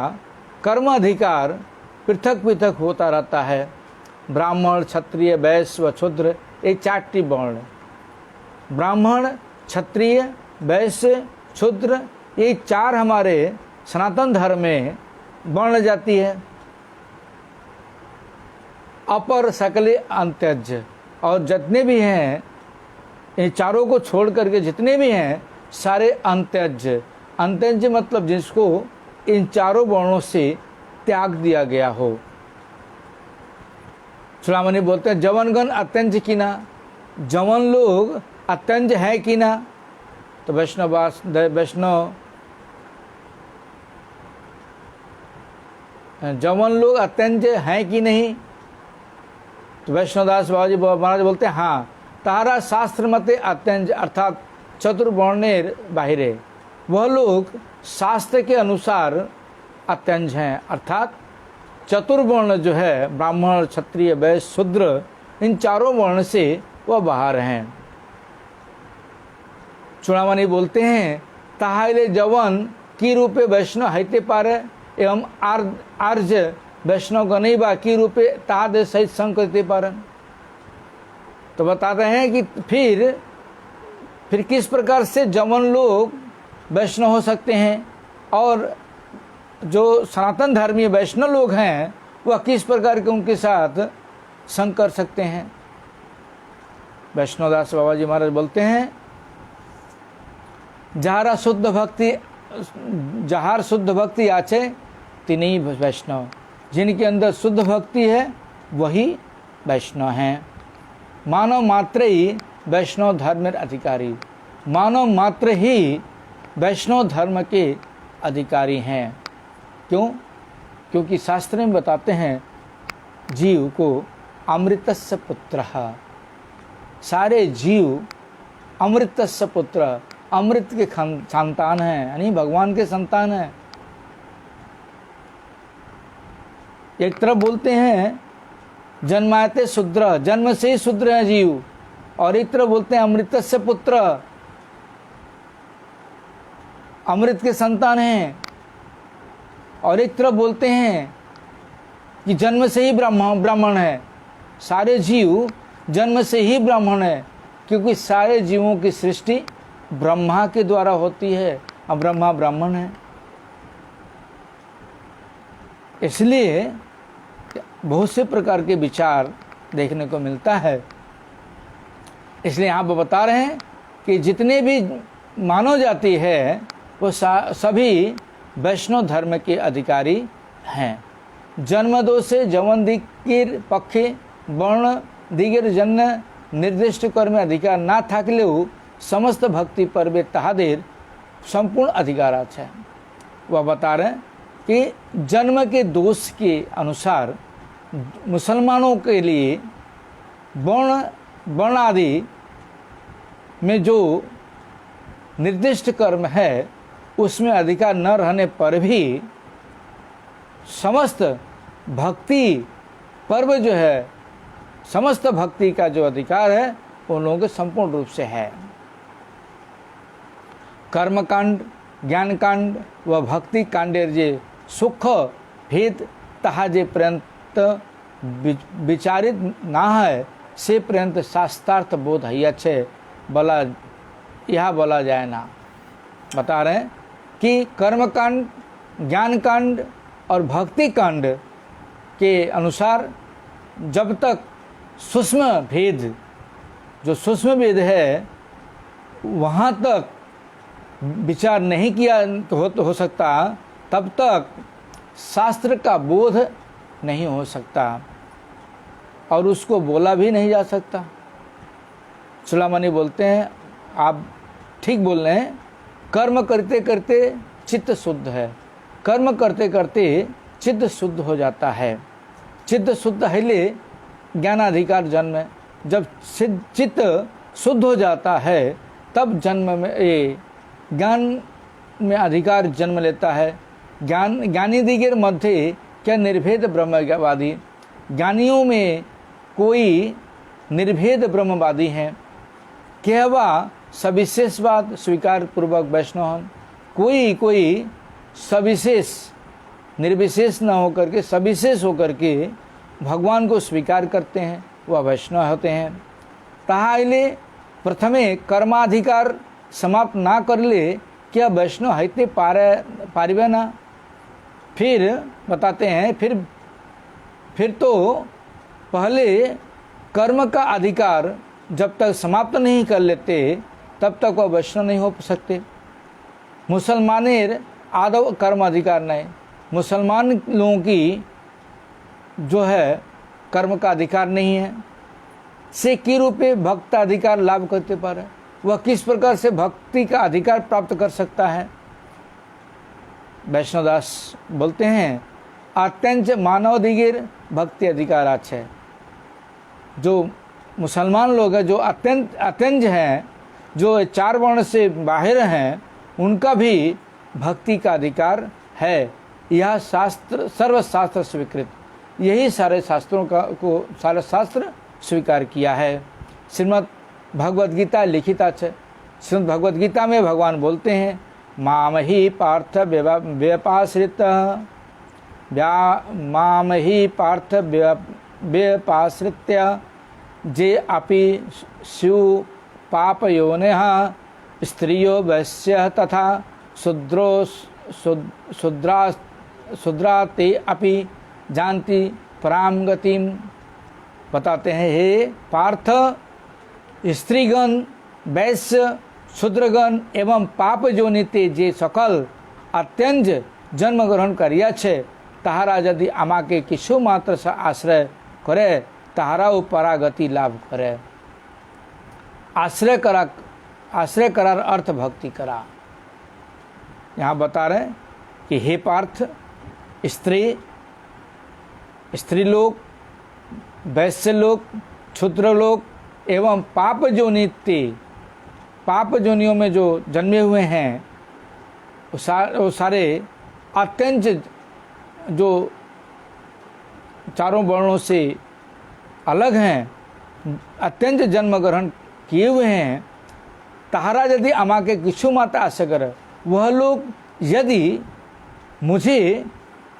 कर्म अधिकार पृथक पृथक होता रहता है। ब्राह्मण, क्षत्रिय, वैश्य व शूद्र ये चारटी वर्ण। ब्राह्मण, क्षत्रिय, वैश्य, शूद्र ये चार हमारे सनातन धर्म में वर्ण जाती है। अपर सकले अंत्यज, और जितने भी हैं इन चारों को छोड़ करके जितने भी हैं सारे अंत्यज। अंत्यज मतलब जिसको इन चारों वर्णों से त्याग दिया गया हो। चूड़ामणि बोलते हैं, जवनगण अत्यंज की ना, जवन लोग अत्यंज है कि ना? तो वैष्णव जवन लोग अत्यंज हैं कि नहीं? तो वैष्णवदास बाबा जी महाराज बोलते हैं, हाँ तारा शास्त्र मते अत्यंज अर्थात चतुर्वर्णेर बाहिरे। वह लोग शास्त्र के अनुसार अत्यंज हैं, अर्थात चतुर्वर्ण जो है ब्राह्मण, क्षत्रिय, वैश्य, शूद्र इन चारों वर्ण से वह बाहर हैं। चूड़ामणि बोलते हैं, ताहाइले जवन की रूपे वैष्णव हैते पारे एवं आर्य वैष्णव गणई बा की रूपे ताद सहित संग करते पारन। तो बताते हैं कि फिर किस प्रकार से जवन लोग वैष्णव हो सकते हैं और जो सनातन धर्मी वैष्णव लोग हैं वह किस प्रकार के उनके साथ संग कर सकते हैं। वैष्णवदास बाबा जी महाराज बोलते हैं, जहारा शुद्ध भक्ति जहार शुद्ध भक्ति आचे तिन्हीं वैष्णव। जिनके अंदर शुद्ध भक्ति है वही वैष्णव हैं। मानव मात्र ही वैष्णव धर्म अधिकारी, मानव मात्र ही वैष्णव धर्म के अधिकारी हैं। क्यों? क्योंकि शास्त्र में बताते हैं जीव को अमृतस्य पुत्रः, सारे जीव अमृतस्य पुत्र, अमृत के संतान हैं, यानी भगवान के संतान हैं। एक तरफ बोलते हैं जन्मायते शूद्र, जन्म से ही शूद्र है जीव, और एक तरफ बोलते हैं अमृतस्य पुत्र, अमृत के संतान हैं। और एक तरफ बोलते हैं कि जन्म से ही ब्राह्मण है। सारे जीव जन्म से ही ब्राह्मण है, क्योंकि सारे जीवों की सृष्टि ब्रह्मा के द्वारा होती है, और ब्रह्मा ब्राह्मण है। इसलिए बहुत से प्रकार के विचार देखने को मिलता है। इसलिए यहाँ पर बता रहे हैं कि जितने भी मानव जाति है वो सभी वैष्णव धर्म के अधिकारी हैं। जन्म दोषे जवन दिकिर पक्षे वर्ण दिगिर जन्य निर्दिष्ट कर्म अधिकार ना थाकलेও समस्त भक्ति पर्वे ताहादेर संपूर्ण अधिकार है। वह बता रहे हैं कि जन्म के दोष के अनुसार मुसलमानों के लिए वर्ण आदि में जो निर्दिष्ट कर्म है उसमें अधिकार न रहने पर भी समस्त भक्ति पर्व जो है, समस्त भक्ति का जो अधिकार है उन लोगों के संपूर्ण रूप से है। कर्मकांड, ज्ञान कांड व भक्ति कांडेर जे सुख भेद ताहा जे पर्यंत विचारित ना है से पर्यंत शास्त्रार्थ बोध है अच्छे बोला, यह बोला जाए ना। बता रहे हैं कि कर्मकांड, ज्ञान कांड और भक्ति कांड के अनुसार जब तक सूक्ष्म भेद, जो सूक्ष्म भेद है, वहाँ तक विचार नहीं किया हो सकता, तब तक शास्त्र का बोध नहीं हो सकता और उसको बोला भी नहीं जा सकता। चूड़ामणि बोलते हैं, आप ठीक बोल रहे हैं, कर्म करते करते चित्त शुद्ध है, कर्म करते करते चित्त शुद्ध हो जाता है। चित्त शुद्ध है ले ज्ञानाधिकार जन्म, जब चित्त शुद्ध हो जाता है तब जन्म में ये ज्ञान में अधिकार जन्म लेता है। ज्ञानी दिगिर मध्य क्या निर्भेद ब्रह्मवादी, ज्ञानियों में कोई निर्भेद ब्रह्मवादी हैं। कहवा सविशेषवाद स्वीकार पूर्वक वैष्णव, कोई सविशेष निर्विशेष न होकर के सविशेष होकर के भगवान को स्वीकार करते हैं, वह वैष्णव होते हैं। ताहाइले प्रथमे कर्माधिकार समाप्त ना कर ले क्या वैष्णव हैते पारिबे ना। फिर बताते हैं, फिर तो पहले कर्म का अधिकार जब तक समाप्त नहीं कर लेते तब तक वह वैष्णव नहीं हो सकते। मुसलमानेर आदव कर्म अधिकार नहीं, मुसलमान लोगों की जो है कर्म का अधिकार नहीं है। से की रूपे भक्त अधिकार लाभ करते पारे, वह किस प्रकार से भक्ति का अधिकार प्राप्त कर सकता है। वैष्णवदास बोलते हैं, अत्यंत मानव दिगिर भक्ति अधिकार है। जो मुसलमान लोग हैं, जो अत्यंत हैं, जो चार वर्ण से बाहर हैं, उनका भी भक्ति का अधिकार है। यह शास्त्र सर्वशास्त्र स्वीकृत, यही सारे शास्त्रों सारे शास्त्र स्वीकार किया है। श्रीमद् भगवद गीता लिखिता है। श्रीमद् भगवद गीता में भगवान बोलते हैं, माम ही पार्थ व्यपाश्रित्य जे अपि स्यु पापयोनिः स्त्रियो वैश्य तथा शूद्रा ते अपि जानती पराम गतिम। बताते हैं, हे पार्थ, स्त्रीगण, वैश्य, शूद्रगण एवं पाप जोनिते जे सकल अत्यंत जन्म ग्रहण करिया छे ताहारा यदि आमाके किछु मात्र से आश्रय करे ताहारा परागति लाभ करे। आश्रय करार अर्थ भक्ति करा। यहाँ बता रहे कि हे पार्थ, स्त्री लोग, वैश्य लोग, क्षुद्र लोग एवं पाप जोनियों में जो जन्मे हुए हैं वो सारे अत्यंत जो चारों वर्णों से अलग हैं, अत्यंत जन्म ग्रहण किए हुए हैं, ताहारा यदि अमा के किछु माता आश्रय करे, वह लोग यदि मुझे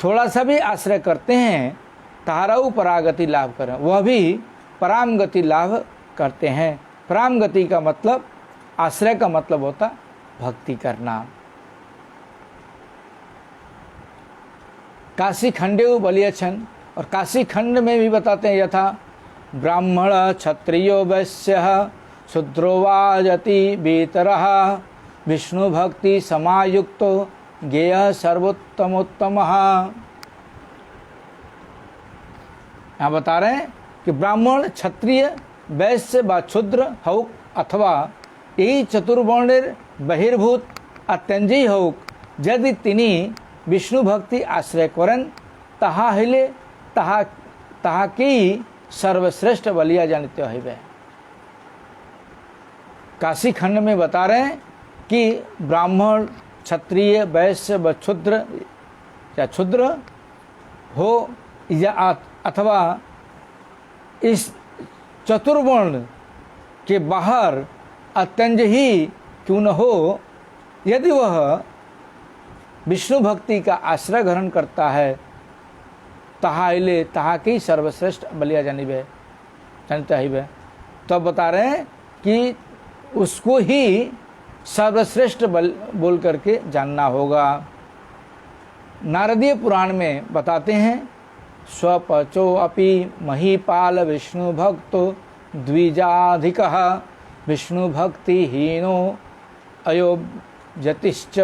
थोड़ा सा भी आश्रय करते हैं ताहारा परागति लाभ करें, वह भी पराम गति लाभ करते हैं। पराम गति का मतलब, आश्रय का मतलब होता भक्ति करना। काशी खंडे बलियछन, और काशी खंड में भी बताते हैं यथा ब्राह्मण क्षत्रियो वैश्य शूद्रो वा यति वेतरः विष्णु भक्ति समायुक्तो ज्ञेय सर्वोत्तमोत्तमः। यहाँ बता रहे हैं कि ब्राह्मण, क्षत्रिय, वैश्य व क्षुद्र हौक अथवा यही चतुर्वर्णेर बहिर्भूत अत्यंजी हौक यदि तिनी विष्णु भक्ति आश्रय करें ताहा हइले ताहाकी सर्वश्रेष्ठ बलिया जानिते हइबे। काशी खंड में बता रहे हैं कि ब्राह्मण, क्षत्रिय, वैश्य व क्षुद्र हो या अथवा इस चतुर्वर्ण के बाहर अत्यंत ही क्यों न हो, यदि वह विष्णु भक्ति का आश्रय ग्रहण करता है ताहाइले ताहाकी सर्वश्रेष्ठ बलिया जानते हिबे। तो बता रहे हैं कि उसको ही सर्वश्रेष्ठ बोल करके जानना होगा। नारदीय पुराण में बताते हैं स्वपचो अपि महीपाल विष्णु भक्तो द्विजाधिकः विष्णु भक्ति हीनो अयोजतिश्च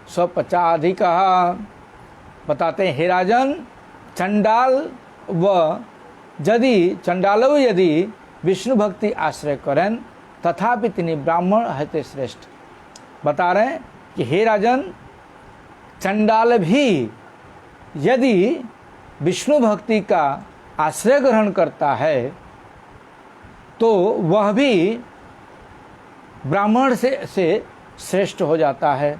स्वपचाधिकः। बताते हैं हे राजन, चंडालो यदि विष्णु भक्ति आश्रय करें तथापि तिनी ब्राह्मण हते श्रेष्ठ। बता रहे हैं कि हे राजन, चंडाल भी यदि विष्णु भक्ति का आश्रय ग्रहण करता है तो वह भी ब्राह्मण से श्रेष्ठ हो जाता है।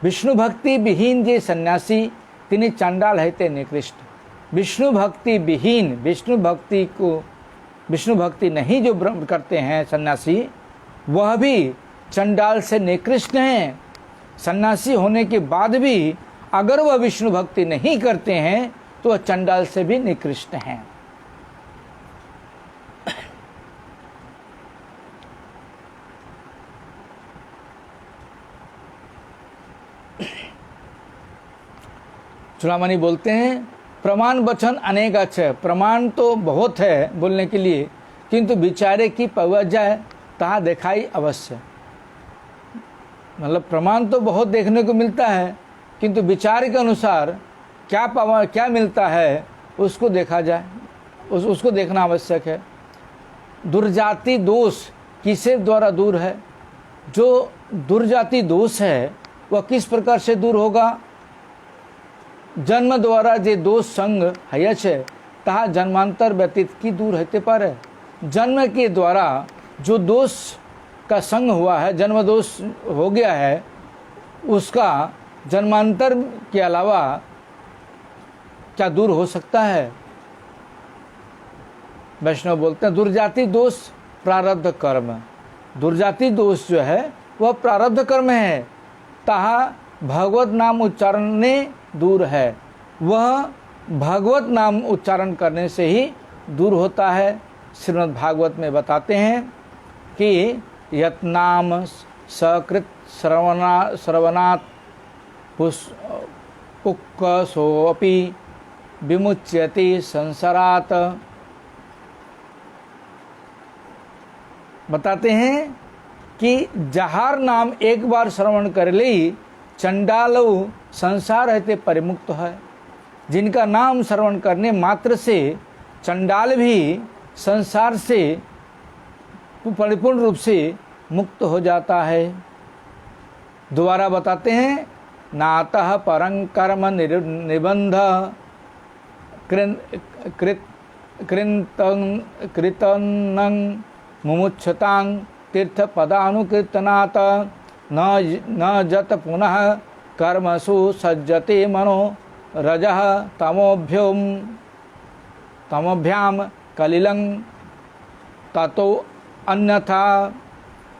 विष्णु भक्ति विहीन जे सन्यासी तिनी चंडाल हते निकृष्ट। विष्णु भक्ति विहीन, विष्णु भक्ति नहीं जो करते हैं सन्यासी, वह भी चंडाल से निकृष्ट हैं। सन्यासी होने के बाद भी अगर वह विष्णु भक्ति नहीं करते हैं तो वह चंडाल से भी निकृष्ट हैं। चूड़ामणि बोलते हैं प्रमाण वचन अनेक अच्छे, प्रमाण तो बहुत है बोलने के लिए, किंतु विचारे की पहुँच जाए तहाँ दिखाई अवश्य। मतलब प्रमाण तो बहुत देखने को मिलता है, किंतु विचार के अनुसार क्या मिलता है उसको देखा जाए, उसको देखना आवश्यक है। दुर्जाति दोष किसे द्वारा दूर है? जो दुर्जाति दोष है वह किस प्रकार से दूर होगा? जन्म द्वारा जे दोष संग है तहा जन्मांतर व्यतीत की दूर होते पारे। जन्म के द्वारा जो दोष का संग हुआ है, जन्म दोष हो गया है, उसका जन्मांतर के अलावा क्या दूर हो सकता है? वैष्णव बोलते हैं दुर्जाति दोष प्रारब्ध कर्म। दुर्जाति दोष जो है वह प्रारब्ध कर्म है, तहा भगवत नाम उच्चारण ने दूर है। वह भगवत नाम उच्चारण करने से ही दूर होता है। श्रीमद् भागवत में बताते हैं कि यत नाम सकृत श्रवणात् पुक्कसोऽपि विमुच्यति संसारात्। बताते हैं कि जहार नाम एक बार श्रवण कर ली, चंडालो संसार रहते परिमुक्त है। जिनका नाम श्रवण करने मात्र से चंडाल भी संसार से परिपूर्ण रूप से मुक्त हो जाता है। दोबारा बताते हैं, नातः परं कर्म निबंध कृतनं मुमुक्षतां तीर्थ पदानुकीर्तनात् न जत पुनः कर्मसु सज्जते मनो रजः तमोभ्याम कलिलं ततो अन्यथा।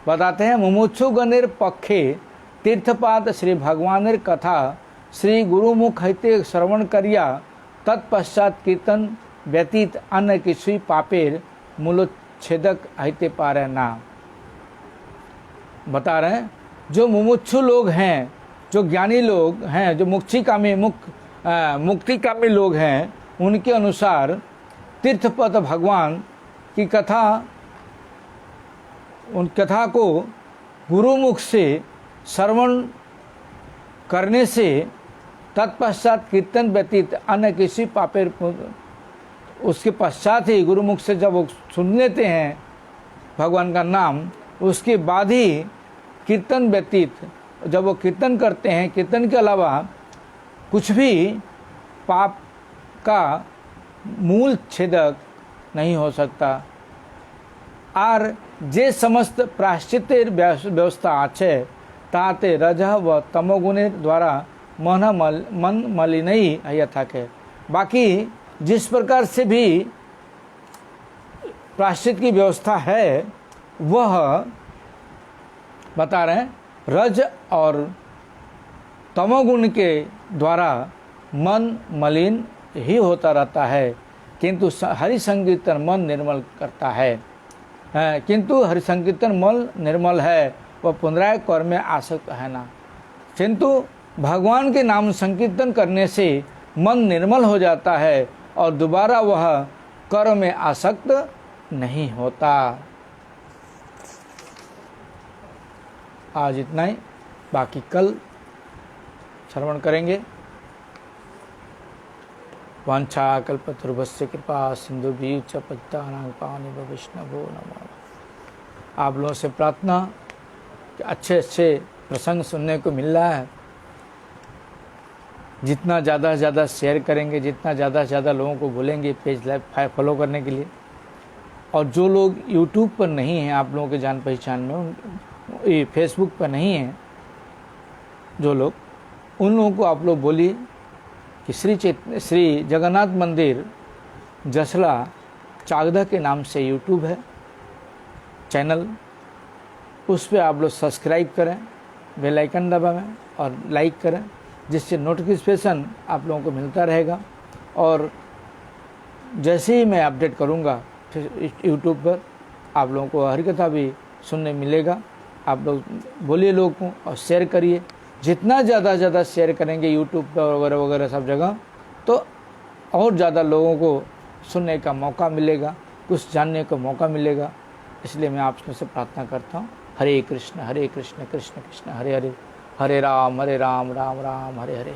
बताते हैं, मुमुक्षुगणेर पक्षे तीर्थपाद श्री भगवानेर कथा श्री गुरुमुख हईते श्रवण करिया, तत्पश्चात कीर्तन व्यतीत अन्य किसी पापेर मूलोच्छेदक हईते पारे ना। बता रहे हैं, जो मुमुक्षु लोग हैं, जो ज्ञानी लोग हैं, जो मुक्तिकामी लोग हैं, उनके अनुसार तीर्थपद भगवान की कथा, उन कथा को गुरुमुख से श्रवण करने से तत्पश्चात कीर्तन व्यतीत अन्य किसी पापेर, उसके पश्चात ही गुरुमुख से जब वो सुन लेते हैं भगवान का नाम, उसके बाद ही कीर्तन व्यतीत जब वो कीर्तन करते हैं, कीर्तन के अलावा कुछ भी पाप का मूल छेदक नहीं हो सकता। और जे समस्त प्रायश्चितेर व्यवस्था आछे ताते रजह व तमोगुणेर द्वारा मन मलिनई हइया थाके। बाकी जिस प्रकार से भी प्रायश्चित की व्यवस्था है, वह बता रहे हैं, रज और तमोगुण के द्वारा मन मलिन ही होता रहता है, किंतु हरि संकीर्तन मन निर्मल करता है। किंतु हरि संकीर्तन मन निर्मल है, वह पुनराय कर्म में आसक्त है ना। किंतु भगवान के नाम संकीर्तन करने से मन निर्मल हो जाता है और दोबारा वह कर्म में आसक्त नहीं होता। आज इतना ही, बाकी कल श्रवण करेंगे। वांछा कल्पतरुभ्यश्च कृपा सिंधुभ्यश्च पतितानां पावनेभ्यो वैष्णवो नमः। आप लोगों से प्रार्थना कि अच्छे अच्छे प्रसंग सुनने को मिल रहा है, जितना ज़्यादा से ज़्यादा शेयर करेंगे, जितना ज़्यादा से ज़्यादा लोगों को बोलेंगे पेज लाइक फॉलो करने के लिए। और जो लोग यूट्यूब पर नहीं हैं, आप लोगों के जान पहचान में, ये फेसबुक पर नहीं हैं जो लोग, उन लोगों को आप लोग बोलिए कि श्री जगन्नाथ मंदिर जसला चागदा के नाम से यूट्यूब है चैनल, उस पर आप लोग सब्सक्राइब करें, बेल आइकन दबाएं और लाइक करें, जिससे नोटिफिकेशन आप लोगों को मिलता रहेगा। और जैसे ही मैं अपडेट करूंगा यूट्यूब पर, आप लोगों को हरिकथा भी सुनने मिलेगा। आप लोग बोलिए लोगों को और शेयर करिए। जितना ज़्यादा से ज़्यादा शेयर करेंगे यूट्यूब पर वगैरह वगैरह सब जगह, तो और ज़्यादा लोगों को सुनने का मौका मिलेगा, कुछ जानने का मौका मिलेगा। इसलिए मैं आप से प्रार्थना करता हूँ, हरे कृष्ण कृष्ण कृष्ण हरे हरे, हरे राम राम राम हरे हरे।